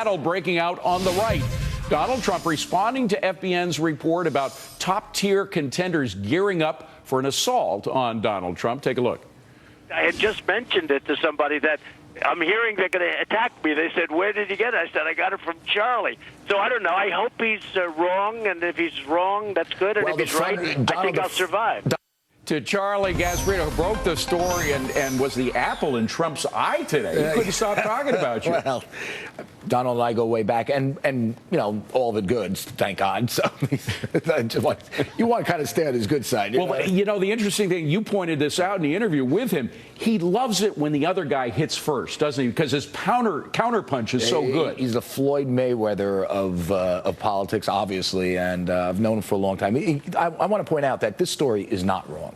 battle breaking out on the right. Donald Trump responding to FBN's report about top-tier contenders gearing up for an assault on Donald Trump. Take a look. I had just mentioned it to somebody that I'm hearing they're going to attack me. They said, where did you get it? I said, I got it from Charlie. So I don't know. I hope he's wrong, and if he's wrong, that's good. And if he's right, I think I'll survive. To Charlie Gasparino, who broke the story and was the apple in Trump's eye today. He couldn't stop talking about you. Well, Donald and I go way back, and you know, all the goods, thank God. So you want to kind of stay on his good side. You know, the interesting thing, you pointed this out in the interview with him. He loves it when the other guy hits first, doesn't he? Because his counter punch is so good. He's the Floyd Mayweather of politics, obviously, and I've known him for a long time. I want to point out that this story is not wrong.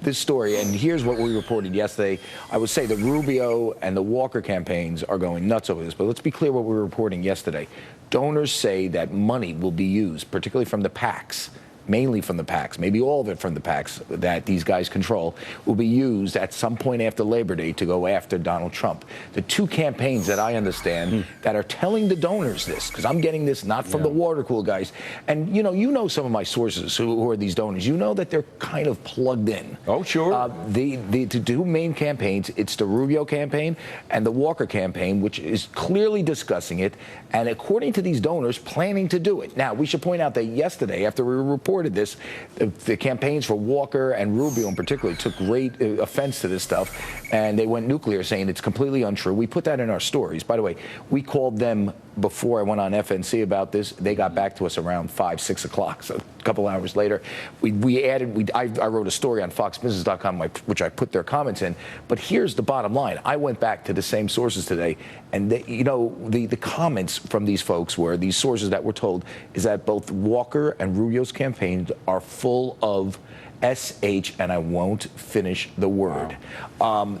This story, and here's what we reported yesterday. I would say the Rubio and the Walker campaigns are going nuts over this, but let's be clear what we were reporting yesterday. Donors say that money will be used, particularly from the PACs, mainly from the PACs, maybe all of it from the PACs that these guys control, will be used at some point after Labor Day to go after Donald Trump. The two campaigns that I understand that are telling the donors this, because I'm getting this not from the water cool guys, and you know some of my sources who are these donors, you know that they're kind of plugged in. Oh, sure. The two main campaigns, it's the Rubio campaign and the Walker campaign, which is clearly discussing it, and according to these donors, planning to do it. Now, we should point out that yesterday, after we reported this, the campaigns for Walker and Rubio in particular took great offense to this stuff, and they went nuclear, saying it's completely untrue. We put that in our stories. By the way, we called them before I went on FNC about this. They got back to us around 5, 6 o'clock, so a couple hours later. I wrote a story on foxbusiness.com, which I put their comments in. But here's the bottom line. I went back to the same sources today, and the comments from these folks were, these sources that were told, is that both Walker and Rubio's campaigns are full of SH, and I won't finish the word.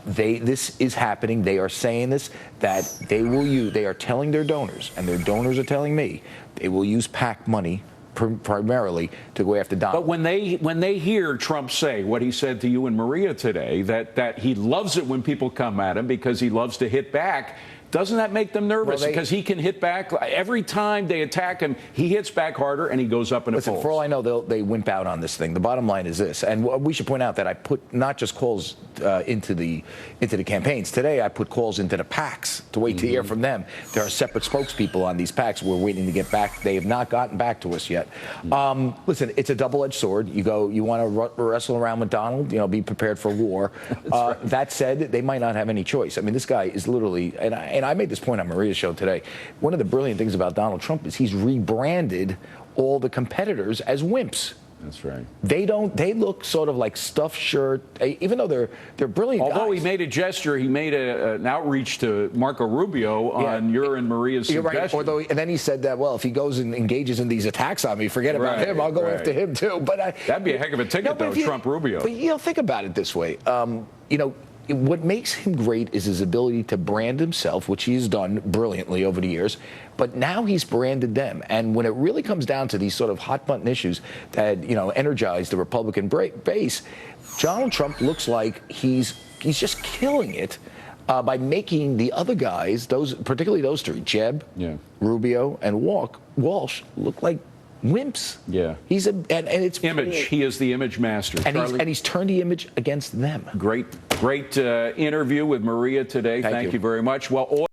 This is happening. They are saying this, that they are telling their donors, and their donors are telling me, they will use PAC money primarily to go after Donald. But when they hear Trump say what he said to you and Maria today, that he loves it when people come at him because he loves to hit back, doesn't that make them nervous? Because he can hit back. Every time they attack him, he hits back harder and he goes up in a polls. For all I know, they wimp out on this thing. The bottom line is this, and we should point out that I put not just calls into the campaigns. Today, I put calls into the PACs to wait to hear from them. There are separate spokespeople on these PACs. We're waiting to get back. They have not gotten back to us yet. Listen, it's a double-edged sword. You want to wrestle around with Donald, be prepared for war. Right. That said, they might not have any choice. I mean, this guy is literally, and I made this point on Maria's show today. One of the brilliant things about Donald Trump is he's rebranded all the competitors as wimps. That's right. They look sort of like stuffed shirt, even though they're brilliant Although guys. He made a gesture, he made an outreach to Marco Rubio on your and Maria's suggestion. Right. And then he said that, well, if he goes and engages in these attacks on me, forget about him. I'll go after him too. But that'd be a heck of a ticket, though, Trump Rubio. But think about it this way. What makes him great is his ability to brand himself, which he's done brilliantly over the years. But now he's branded them. And when it really comes down to these sort of hot-button issues that, energize the Republican base, Donald Trump looks like he's just killing it by making the other guys, particularly those three, Jeb, Rubio, and Walsh, look like wimps. Yeah. And it's image. He is the image master. And he's turned the image against them. Great interview with Maria today. Thank you very much. Well.